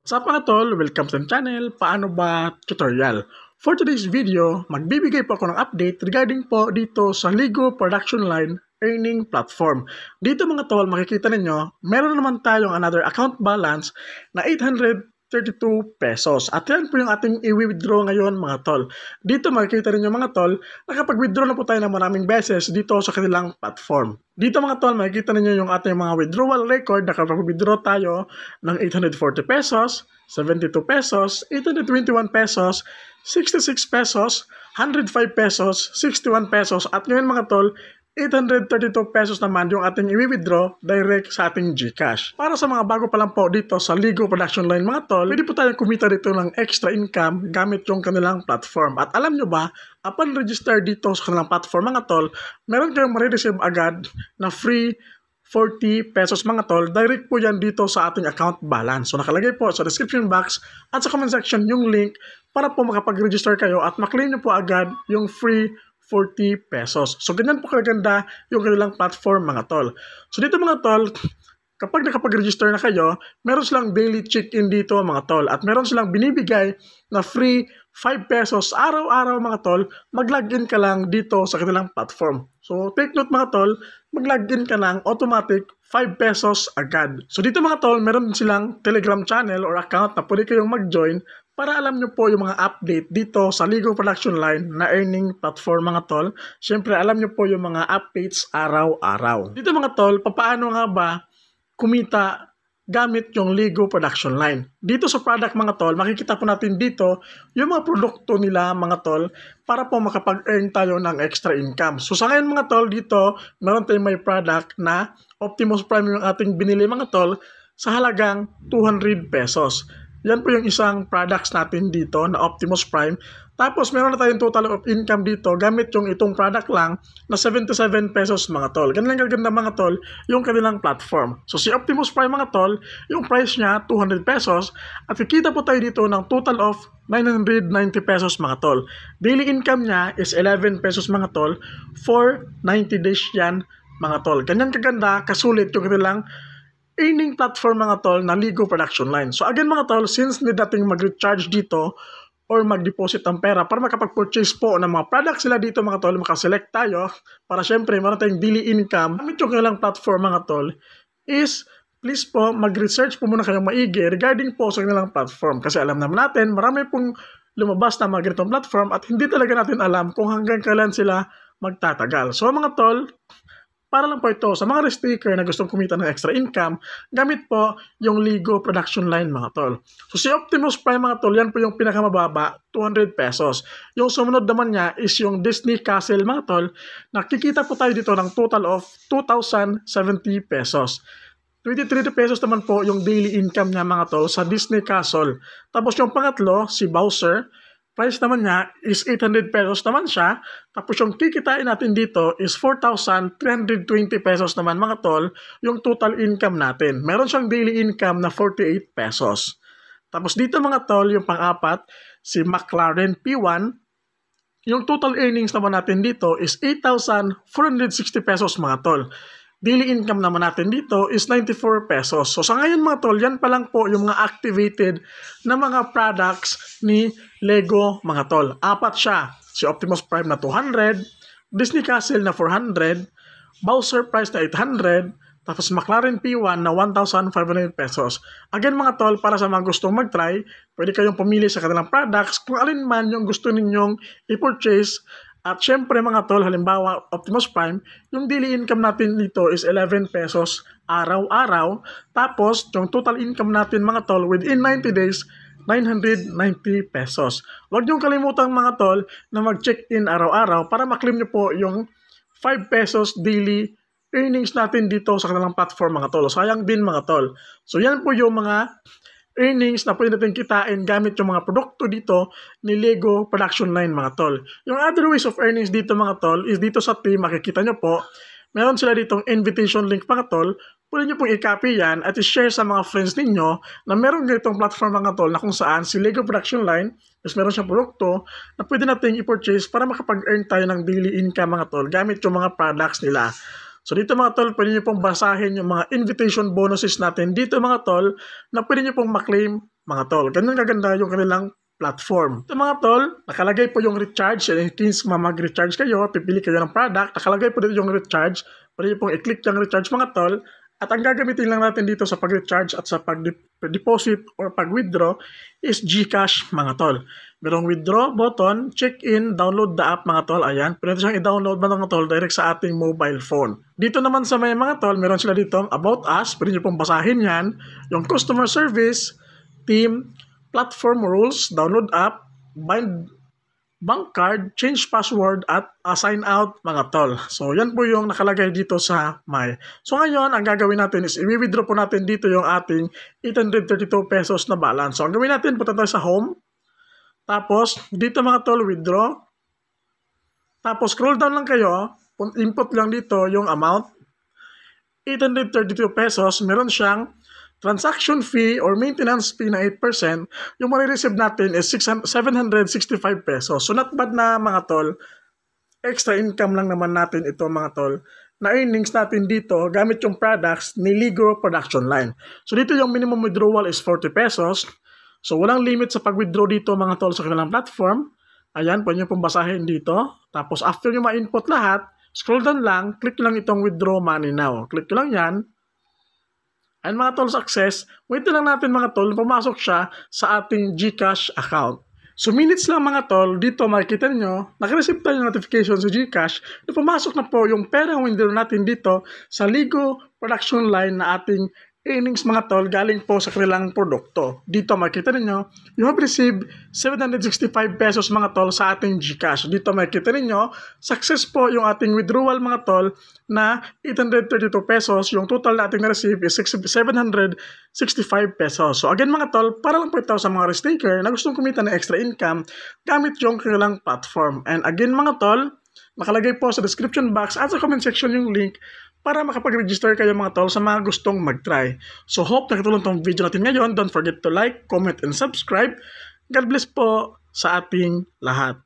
What's up mga tol? Welcome sa channel, Paano Ba Tutorial. For today's video, magbibigay po ako ng update regarding po dito sa Lego Production Line Earning Platform. Dito mga tol, makikita ninyo, meron naman tayong another account balance na 832 pesos. At yan po yung ating i-withdraw ngayon mga tol. Dito makikita ninyo mga tol, nakapag-withdraw na po tayo ng maraming beses dito sa kanilang platform. Dito mga tol, makikita ninyo yung ating mga withdrawal record. Nakapag-withdraw tayo ng 840 pesos, 72 pesos, 821 pesos, 66 pesos, 105 pesos, 61 pesos, at ngayon mga tol, 832 pesos naman yung ating i-withdraw direct sa ating GCash. Para sa mga bago pa lang po dito sa Lego Production Line mga tol, pwede po tayong kumita dito ng extra income gamit yung kanilang platform. At alam nyo ba, upon register dito sa kanilang platform mga tol, meron kayong marireceive agad na free 40 pesos mga tol. Direct po yan dito sa ating account balance. So nakalagay po sa description box at sa comment section yung link para po makapag-register kayo at maklaim nyo po agad yung free 40 pesos. So ganyan po kaganda yung kanilang platform mga tol. So dito mga tol, kapag nakapag-register na kayo, meron silang daily check-in dito mga tol. At meron silang binibigay na free 5 pesos araw-araw mga tol. Mag-login ka lang dito sa kanilang platform. So take note mga tol, mag-login ka lang, automatic 5 pesos agad. So dito mga tol, meron silang Telegram channel or account na pwede kayong mag-join para alam nyo po yung mga update dito sa Lego Production Line na earning platform mga tol. Siyempre alam nyo po yung mga updates araw-araw. Dito mga tol, paano nga ba kumita gamit yung Lego Production Line? Dito sa product mga tol, makikita po natin dito yung mga produkto nila mga tol para po makapag-earn tayo ng extra income. So sa ngayon mga tol, dito meron tayong may product na Optimus Prime yung ating binili mga tol sa halagang 200 pesos. Yan po yung isang products natin dito na Optimus Prime. Tapos meron na tayong total of income dito gamit yung itong product lang na 77 pesos mga tol. Ganun lang kaganda mga tol yung kanilang platform. So si Optimus Prime mga tol, yung price niya 200 pesos at kikita po tayo dito ng total of 990 pesos mga tol. Daily income niya is 11 pesos mga tol for 90 days yan mga tol. Ganyan kaganda, kasulit yung kanilang earning platform mga tol na Lego Production Line. So again mga tol, since need nating mag-recharge dito or mag-deposit ng pera para makapag-purchase po ng mga products sila dito mga tol, makaselect tayo para syempre meron tayong daily income. Gamit yung kailang platform mga tol is please po mag-research po muna kayong maigi regarding po sa kanilang platform. Kasi alam naman natin, marami pong lumabas na mga ganitong platform at hindi talaga natin alam kung hanggang kailan sila magtatagal. So mga tol, para lang po ito sa mga restaker na gustong kumita ng extra income, gamit po yung Lego Production Line mga tol. So si Optimus Prime mga tol, yan po yung pinakamababa, 200 pesos. Yung sumunod naman niya is yung Disney Castle mga tol. Nakikita po tayo dito ng total of 2,070 pesos. 23 pesos naman po yung daily income niya mga tol sa Disney Castle. Tapos yung pangatlo, si Bowser, price naman niya is 800 pesos naman siya. Tapos yung kikitain natin dito is 4,320 pesos naman mga tol, yung total income natin. Meron siyang daily income na 48 pesos. Tapos dito mga tol, yung pang-apat, si McLaren P1, yung total earnings naman natin dito is 8,460 pesos mga tol. Daily income naman natin dito is 94 pesos. So sa ngayon mga tol, yan pa lang po yung mga activated na mga products ni Lego mga tol. Apat siya. Si Optimus Prime na 200, Disney Castle na 400, Bowser Price na 800, tapos McLaren P1 na 1,500 pesos. Again mga tol, para sa mga gustong mag-try, pwede kayong pumili sa kanilang products kung alin man yung gusto ninyong i-purchase. At syempre mga tol, halimbawa Optimus Prime, yung daily income natin dito is 11 pesos araw-araw. Tapos yung total income natin mga tol within 90 days, 990 pesos. Huwag niyong kalimutan mga tol na mag-check-in araw-araw para maklaim niyo po yung 5 pesos daily earnings natin dito sa kanilang platform mga tol. Sayang din mga tol. So yan po yung mga earnings na pwede natin kitain gamit yung mga produkto dito ni Lego Production Line mga tol. Yung other ways of earnings dito mga tol is dito sa team, makikita nyo po, meron sila ditong invitation link mga tol. Pwede nyo pong i-copy yan at i-share sa mga friends ninyo na meron ganitong platform mga tol na kung saan si Lego Production Line is meron siyang produkto na pwede natin i-purchase para makapag-earn tayo ng daily income mga tol gamit yung mga products nila. So dito mga tol, pwede nyo pong basahin yung mga invitation bonuses natin dito mga tol na pwede nyo pong maklaim mga tol. Ganyan kaganda yung kanilang platform. Ito mga tol, nakalagay po yung recharge. Since mag-recharge kayo, pipili kayo ng product, nakalagay po dito yung recharge. Pwede pong i-click yung recharge mga tol. At ang gagamitin lang natin dito sa pag-recharge at sa pag-deposit or pag-withdraw is GCash mga tol. Merong withdraw button, check-in, download the app mga tol. Ayan, pwede siyang i-download mga tol direct sa ating mobile phone. Dito naman sa may mga tol, meron sila dito about us. Pwede nyo pong basahin yan. Yung customer service, team, platform rules, download app, bind bank card, change password, at sign out mga tol. So, yan po yung nakalagay dito sa My. So, ngayon, ang gagawin natin is i-withdraw po natin dito yung ating 832 pesos na balance. So, ang gawin natin, punta tayo sa home. Tapos, dito mga tol, withdraw. Tapos, scroll down lang kayo. Input lang dito yung amount. 832 pesos. Meron siyang transaction fee or maintenance fee na 8%, yung marireceive natin is 765 pesos. So not bad na mga tol. Extra income lang naman natin ito mga tol. Na earnings natin dito gamit yung products ni Ligo Production Line. So dito yung minimum withdrawal is 40 pesos. So walang limit sa pag-withdraw dito mga tol sa kanilang platform. Ayan, pwede nyo pong basahin dito. Tapos after nyo ma-input lahat, scroll down lang, click lang itong withdraw money now. Click lang yan. And mga tol, success, wait lang natin mga tol, pumasok siya sa ating GCash account. So minutes lang mga tol, dito makikita nyo, nakareceive tayo ng notification sa GCash na pumasok na po yung perang window natin dito sa Ligo Production Line na ating earnings mga tol galing po sa kanilang produkto. Dito makikita ninyo, you have received 765 pesos mga tol sa ating GCash. Dito makikita ninyo, success po yung ating withdrawal mga tol na 832 pesos. Yung total na ating na-receive is 765 pesos. So again mga tol, para lang po ito sa mga risk-taker na gustong kumita ng extra income gamit yung kanilang platform. And again mga tol, nakalagay po sa description box at sa comment section yung link para makapag-register kayo mga tol sa mga gustong mag-try. So hope nakatulong tong video natin ngayon. Don't forget to like, comment, and subscribe. God bless po sa ating lahat.